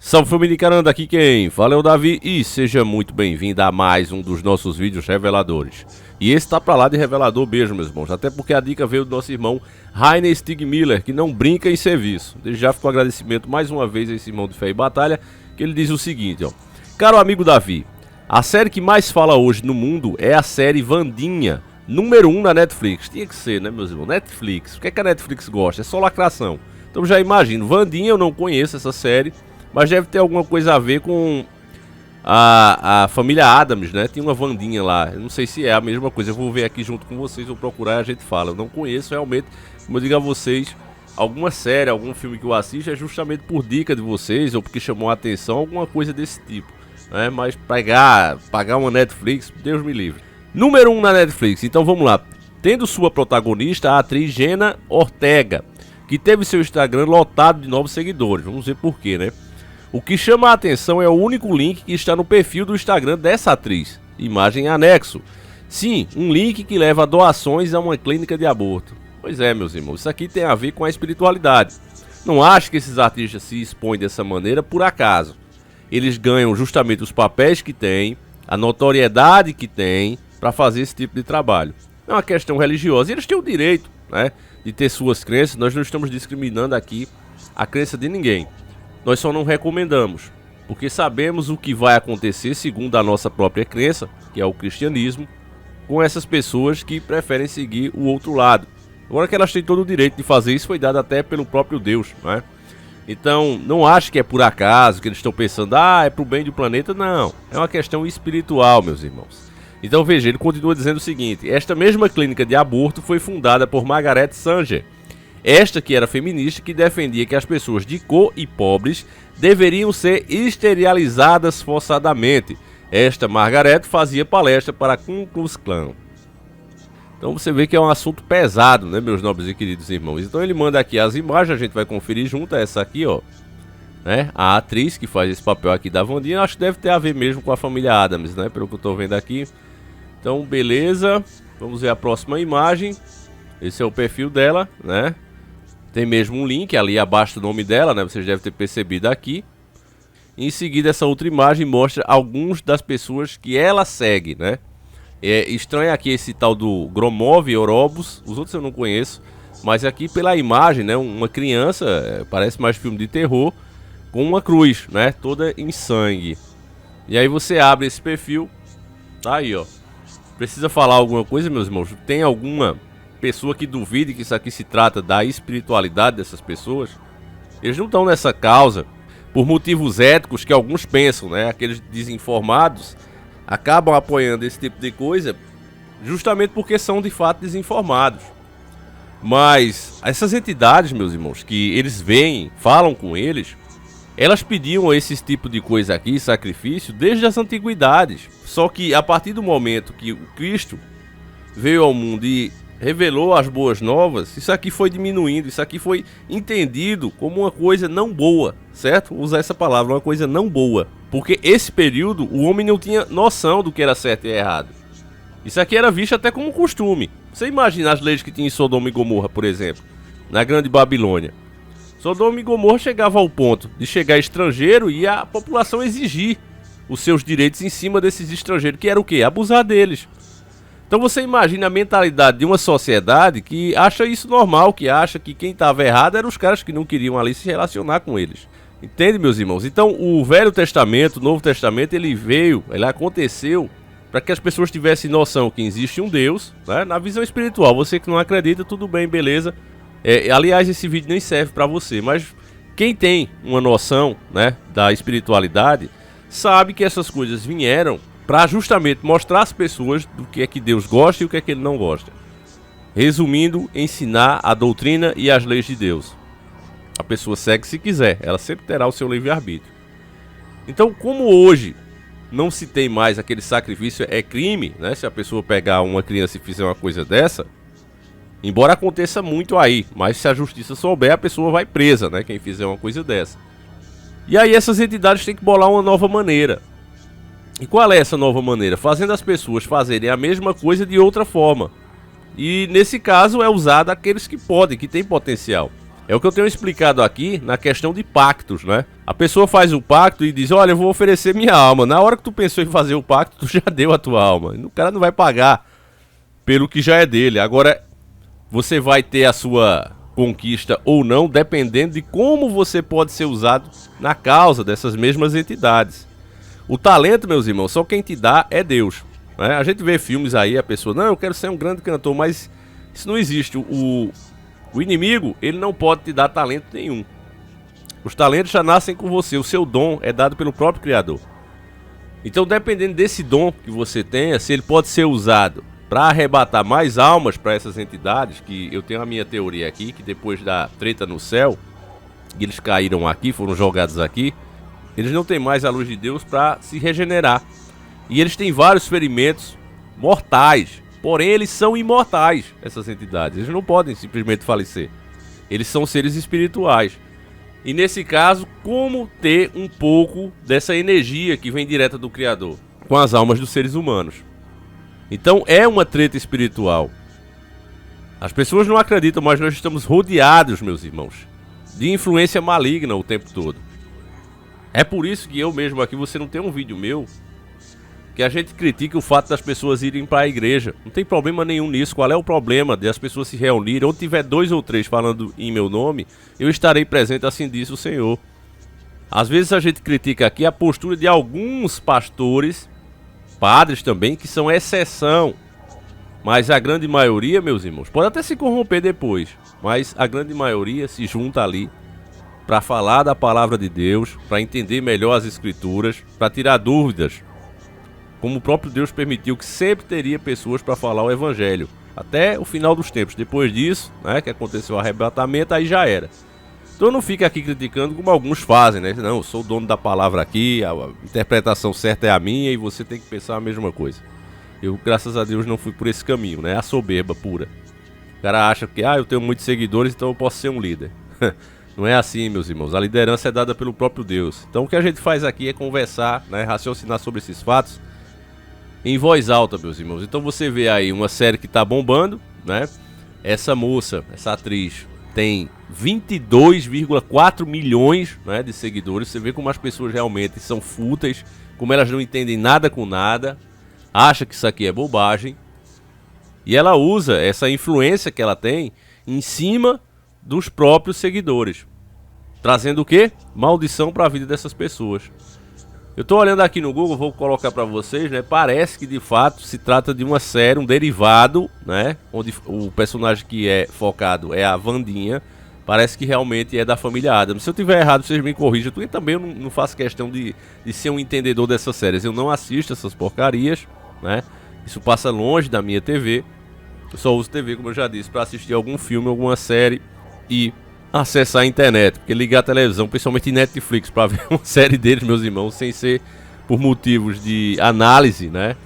Salve família Caranda, aqui quem fala é o Davi e seja muito bem-vindo a mais um dos nossos vídeos reveladores. E esse tá pra lá de revelador mesmo, meus irmãos, até porque a dica veio do nosso irmão Rainer Stigmiller, que não brinca em serviço. Desde já ficou o agradecimento mais uma vez a esse irmão de fé e batalha, que ele diz o seguinte, ó. Caro amigo Davi, a série que mais fala hoje no mundo é a série Wandinha, número 1 na Netflix. Tinha que ser, né, meus irmãos? Netflix, o que é que a Netflix gosta? É só lacração. Então já imagino, Wandinha eu não conheço essa série, mas deve ter alguma coisa a ver com a família Addams, né? Tem uma Wandinha lá. Eu não sei se é a mesma coisa. Eu vou ver aqui junto com vocês, vou procurar e a gente fala. Eu não conheço realmente, como eu digo a vocês, alguma série, algum filme que eu assisto é justamente por dica de vocês ou porque chamou a atenção, alguma coisa desse tipo, né? Mas pagar uma Netflix, Deus me livre. Número 1 na Netflix, então vamos lá. Tendo sua protagonista a atriz Jenna Ortega, que teve seu Instagram lotado de novos seguidores. Vamos ver por quê, né? O que chama a atenção é o único link que está no perfil do Instagram dessa atriz. Imagem em anexo. Sim, um link que leva a doações a uma clínica de aborto. Pois é, meus irmãos, isso aqui tem a ver com a espiritualidade. Não acho que esses artistas se expõem dessa maneira por acaso. Eles ganham justamente os papéis que têm, a notoriedade que têm para fazer esse tipo de trabalho. É uma questão religiosa e eles têm o direito, né, de ter suas crenças. Nós não estamos discriminando aqui a crença de ninguém. Nós só não recomendamos, porque sabemos o que vai acontecer segundo a nossa própria crença, que é o cristianismo, com essas pessoas que preferem seguir o outro lado. Agora que elas têm todo o direito de fazer isso, foi dado até pelo próprio Deus, né? Então, não acho que é por acaso que eles estão pensando, é pro bem do planeta, não. É uma questão espiritual, meus irmãos. Então veja, ele continua dizendo o seguinte: esta mesma clínica de aborto foi fundada por Margaret Sanger. Esta que era feminista, que defendia que as pessoas de cor e pobres deveriam ser esterilizadas forçadamente. Esta Margaret fazia palestra para a Ku Klux Klan. Então você vê que é um assunto pesado, né, meus nobres e queridos irmãos. Então ele manda aqui as imagens, a gente vai conferir junto a essa aqui, ó. Né? A atriz que faz esse papel aqui da Wandinha, acho que deve ter a ver mesmo com a família Addams, né, pelo que eu tô vendo aqui. Então beleza, vamos ver a próxima imagem. Esse é o perfil dela, né? Tem mesmo um link ali abaixo do nome dela, né? Vocês devem ter percebido aqui. Em seguida, essa outra imagem mostra algumas das pessoas que ela segue, né? É estranho aqui esse tal do Gromov Orobos. Os outros eu não conheço. Mas aqui pela imagem, né? Uma criança, parece mais filme de terror, com uma cruz, né? Toda em sangue. E aí você abre esse perfil. Tá aí, ó. Precisa falar alguma coisa, meus irmãos? Tem alguma pessoa que duvide que isso aqui se trata da espiritualidade dessas pessoas? Eles não estão nessa causa por motivos éticos que alguns pensam, né? Aqueles desinformados acabam apoiando esse tipo de coisa justamente porque são de fato desinformados. Mas essas entidades, meus irmãos, que eles veem, falam com eles, elas pediam esse tipo de coisa aqui, sacrifício, desde as antiguidades. Só que a partir do momento que o Cristo veio ao mundo e revelou as boas novas, isso aqui foi diminuindo, isso aqui foi entendido como uma coisa não boa, certo? Vou usar essa palavra, uma coisa não boa. Porque esse período o homem não tinha noção do que era certo e errado. Isso aqui era visto até como costume. Você imagina as leis que tinha em Sodoma e Gomorra, por exemplo, na Grande Babilônia. Sodoma e Gomorra chegava ao ponto de chegar estrangeiro e a população exigir os seus direitos em cima desses estrangeiros, que era o quê? Abusar deles. Então você imagina a mentalidade de uma sociedade que acha isso normal, que acha que quem estava errado eram os caras que não queriam ali se relacionar com eles. Entende, meus irmãos? Então o Velho Testamento, o Novo Testamento, ele aconteceu para que as pessoas tivessem noção que existe um Deus, né? Na visão espiritual. Você que não acredita, tudo bem, beleza. Aliás, esse vídeo nem serve para você, mas quem tem uma noção, né, da espiritualidade, sabe que essas coisas vieram para justamente mostrar às pessoas do que é que Deus gosta e o que é que Ele não gosta. Resumindo, ensinar a doutrina e as leis de Deus. A pessoa segue se quiser, ela sempre terá o seu livre-arbítrio. Então, como hoje não se tem mais aquele sacrifício, é crime, né? Se a pessoa pegar uma criança e fizer uma coisa dessa, embora aconteça muito aí, mas se a justiça souber, a pessoa vai presa, né? Quem fizer uma coisa dessa. E aí essas entidades têm que bolar uma nova maneira. E qual é essa nova maneira? Fazendo as pessoas fazerem a mesma coisa de outra forma. E nesse caso é usado aqueles que podem, que têm potencial. É o que eu tenho explicado aqui na questão de pactos, né? A pessoa faz o pacto e diz, olha, eu vou oferecer minha alma. Na hora que tu pensou em fazer o pacto, tu já deu a tua alma. O cara não vai pagar pelo que já é dele. Agora, você vai ter a sua conquista ou não, dependendo de como você pode ser usado na causa dessas mesmas entidades. O talento, meus irmãos, só quem te dá é Deus, né? A gente vê filmes aí, a pessoa, não, eu quero ser um grande cantor, mas isso não existe. O inimigo, ele não pode te dar talento nenhum. Os talentos já nascem com você, o seu dom é dado pelo próprio Criador. Então, dependendo desse dom que você tenha, se ele pode ser usado para arrebatar mais almas para essas entidades, que eu tenho a minha teoria aqui, que depois da treta no céu, eles caíram aqui, foram jogados aqui, eles não têm mais a luz de Deus para se regenerar. E eles têm vários ferimentos mortais, porém eles são imortais, essas entidades. Eles não podem simplesmente falecer. Eles são seres espirituais. E nesse caso, como ter um pouco dessa energia que vem direta do Criador com as almas dos seres humanos? Então é uma treta espiritual. As pessoas não acreditam, mas nós estamos rodeados, meus irmãos, de influência maligna o tempo todo. É por isso que eu mesmo aqui, você não tem um vídeo meu que a gente critica o fato das pessoas irem para a igreja. Não tem problema nenhum nisso. Qual é o problema de as pessoas se reunirem? Onde tiver 2 ou 3 falando em meu nome, eu estarei presente, assim disse o Senhor. Às vezes a gente critica aqui a postura de alguns pastores, padres também, que são exceção. Mas a grande maioria, meus irmãos, pode até se corromper depois, mas a grande maioria se junta ali para falar da palavra de Deus, para entender melhor as escrituras, para tirar dúvidas. Como o próprio Deus permitiu que sempre teria pessoas para falar o evangelho, até o final dos tempos. Depois disso, né, que aconteceu o arrebatamento, aí já era. Então não fica aqui criticando como alguns fazem, né? Não, eu sou o dono da palavra aqui, a interpretação certa é a minha e você tem que pensar a mesma coisa. Eu, graças a Deus, não fui por esse caminho, né? A soberba pura. O cara acha que, eu tenho muitos seguidores, então eu posso ser um líder. Não é assim, meus irmãos. A liderança é dada pelo próprio Deus. Então o que a gente faz aqui é conversar, né, raciocinar sobre esses fatos em voz alta, meus irmãos. Então você vê aí uma série que tá bombando, né? Essa moça, essa atriz, tem 22,4 milhões, né, de seguidores. Você vê como as pessoas realmente são fúteis, como elas não entendem nada com nada, acha que isso aqui é bobagem. E ela usa essa influência que ela tem em cima dos próprios seguidores, trazendo o quê? Maldição para a vida dessas pessoas. Eu tô olhando aqui no Google, vou colocar para vocês, né? Parece que de fato se trata de uma série, um derivado, né? Onde o personagem que é focado é a Wandinha. Parece que realmente é da família Addams. Se eu tiver errado, vocês me corrijam. Eu também não faço questão de ser um entendedor dessas séries. Eu não assisto essas porcarias, né? Isso passa longe da minha TV. Eu só uso TV, como eu já disse, para assistir algum filme, alguma série e acessar a internet, porque ligar a televisão, principalmente Netflix, para ver uma série deles, meus irmãos, sem ser por motivos de análise, né,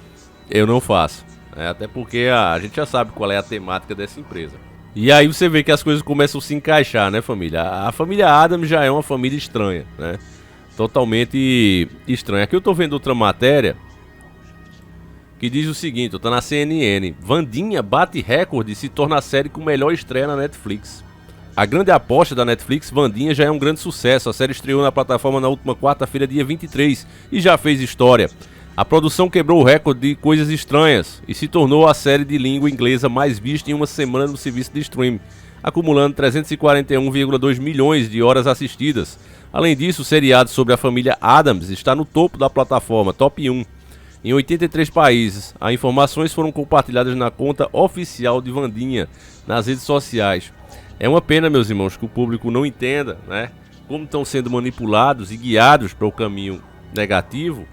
eu não faço, até porque a gente já sabe qual é a temática dessa empresa. E aí você vê que as coisas começam a se encaixar, né, família? A família Addams já é uma família estranha, né, totalmente estranha. Aqui eu tô vendo outra matéria que diz o seguinte, tá na CNN: Wandinha bate recorde e se torna a série com melhor estreia na Netflix. A grande aposta da Netflix, Wandinha, já é um grande sucesso. A série estreou na plataforma na última quarta-feira, dia 23, e já fez história. A produção quebrou o recorde de Coisas Estranhas e se tornou a série de língua inglesa mais vista em uma semana no serviço de streaming, acumulando 341,2 milhões de horas assistidas. Além disso, o seriado sobre a família Addams está no topo da plataforma, top 1. Em 83 países, as informações foram compartilhadas na conta oficial de Wandinha nas redes sociais. É uma pena, meus irmãos, que o público não entenda, né, como estão sendo manipulados e guiados para o caminho negativo,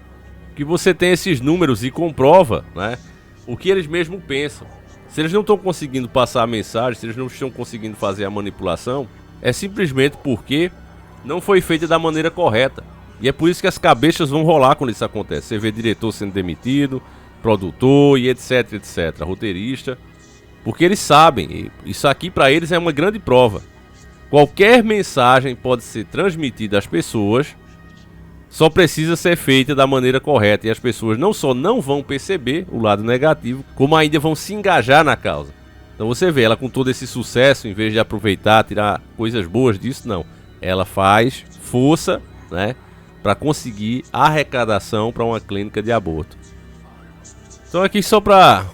que você tem esses números e comprova, né, o que eles mesmos pensam. Se eles não estão conseguindo passar a mensagem, se eles não estão conseguindo fazer a manipulação, é simplesmente porque não foi feita da maneira correta. E é por isso que as cabeças vão rolar quando isso acontece. Você vê diretor sendo demitido, produtor e etc, etc, roteirista. Porque eles sabem, isso aqui para eles é uma grande prova. Qualquer mensagem pode ser transmitida às pessoas, só precisa ser feita da maneira correta. E as pessoas não só não vão perceber o lado negativo, como ainda vão se engajar na causa. Então você vê, ela com todo esse sucesso, em vez de aproveitar, tirar coisas boas disso, não. Ela faz força, né, para conseguir arrecadação para uma clínica de aborto. Então aqui só para,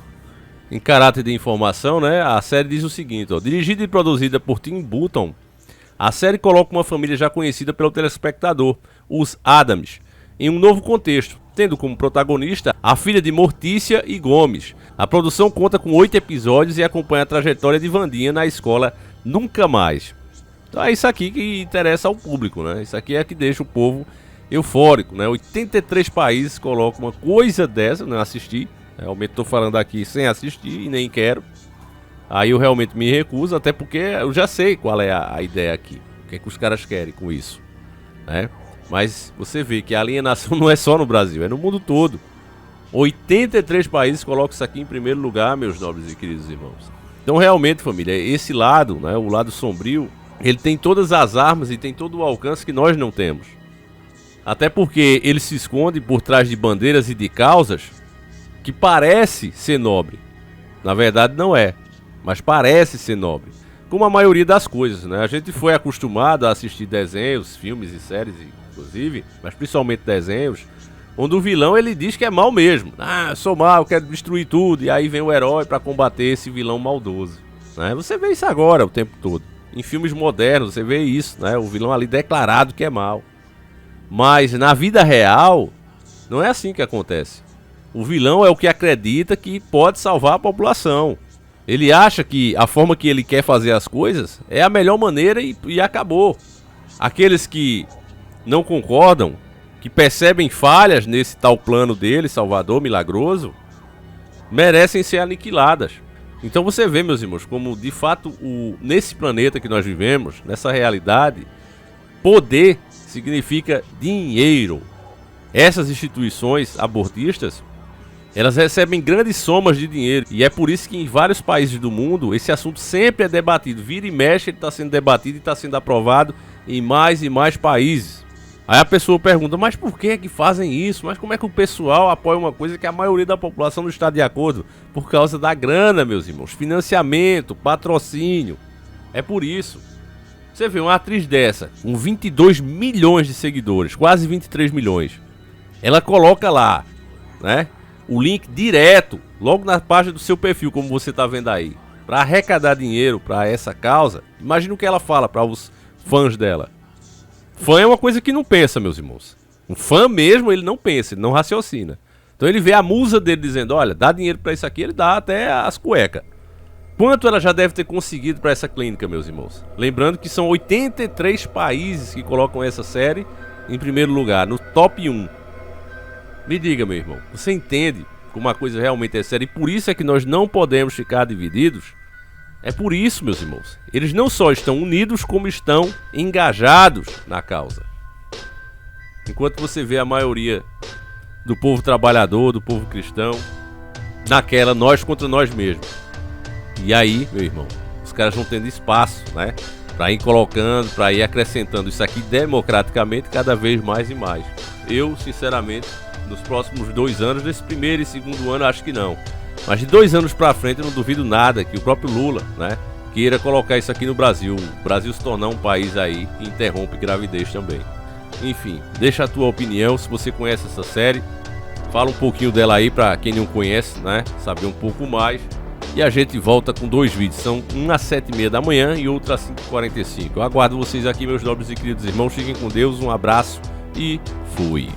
em caráter de informação, né, a série diz o seguinte, ó, dirigida e produzida por Tim Burton, a série coloca uma família já conhecida pelo telespectador, os Addams, em um novo contexto, tendo como protagonista a filha de Mortícia e Gomes. A produção conta com 8 episódios e acompanha a trajetória de Wandinha na escola Nunca Mais. Então é isso aqui que interessa ao público, né? Isso aqui é que deixa o povo eufórico, né? 83 países colocam uma coisa dessa, não assisti. Realmente estou falando aqui sem assistir e nem quero. Aí eu realmente me recuso, até porque eu já sei qual é a ideia aqui. O que é que os caras querem com isso, né? Mas você vê que a alienação não é só no Brasil, é no mundo todo. 83 países colocam isso aqui em primeiro lugar, meus nobres e queridos irmãos. Então realmente, família, esse lado, né, o lado sombrio, ele tem todas as armas e tem todo o alcance que nós não temos. Até porque ele se esconde por trás de bandeiras e de causas que parece ser nobre. Na verdade não é, mas parece ser nobre. Como a maioria das coisas, né? A gente foi acostumado a assistir desenhos, filmes e séries, inclusive, mas principalmente desenhos, onde o vilão ele diz que é mal mesmo. Ah, eu sou mal, eu quero destruir tudo. E aí vem o herói para combater esse vilão maldoso, né? Você vê isso agora o tempo todo. Em filmes modernos você vê isso, né? O vilão ali declarado que é mal. Mas na vida real, não é assim que acontece. O vilão é o que acredita que pode salvar a população. Ele acha que a forma que ele quer fazer as coisas é a melhor maneira e acabou. Aqueles que não concordam, que percebem falhas nesse tal plano dele, salvador, milagroso, merecem ser aniquiladas. Então você vê, meus irmãos, como de fato nesse planeta que nós vivemos, nessa realidade, poder significa dinheiro. Essas instituições abortistas, elas recebem grandes somas de dinheiro. E é por isso que em vários países do mundo esse assunto sempre é debatido. Vira e mexe, ele está sendo debatido e está sendo aprovado em mais e mais países. Aí a pessoa pergunta, mas por que fazem isso? Mas como é que o pessoal apoia uma coisa que a maioria da população não está de acordo? Por causa da grana, meus irmãos. Financiamento, patrocínio. É por isso. Você vê uma atriz dessa, com 22 milhões de seguidores, quase 23 milhões. Ela coloca lá, né, o link direto, logo na página do seu perfil, como você está vendo aí, para arrecadar dinheiro para essa causa. Imagina o que ela fala para os fãs dela. Fã é uma coisa que não pensa, meus irmãos. Um fã mesmo, ele não pensa, ele não raciocina. Então ele vê a musa dele dizendo, olha, dá dinheiro para isso aqui, ele dá até as cuecas. Quanto ela já deve ter conseguido para essa clínica, meus irmãos? Lembrando que são 83 países que colocam essa série em primeiro lugar, no top 1. Me diga, meu irmão, você entende como a coisa realmente é séria? E por isso é que nós não podemos ficar divididos? É por isso, meus irmãos, eles não só estão unidos, como estão engajados na causa. Enquanto você vê a maioria do povo trabalhador, do povo cristão, naquela nós contra nós mesmos. E aí, meu irmão, os caras vão tendo espaço, né? Para ir colocando, para ir acrescentando isso aqui democraticamente cada vez mais e mais. Eu, sinceramente, nos próximos 2 anos, nesse primeiro e segundo ano, acho que não. Mas de 2 anos para frente, eu não duvido nada que o próprio Lula, né, queira colocar isso aqui no Brasil. O Brasil se tornar um país aí que interrompe gravidez também. Enfim, deixa a tua opinião, se você conhece essa série. Fala um pouquinho dela aí para quem não conhece, né, saber um pouco mais. E a gente volta com 2 vídeos, são um às 7h30 da manhã e outro às 5h45. Eu aguardo vocês aqui, meus nobres e queridos irmãos. Fiquem com Deus, um abraço e fui!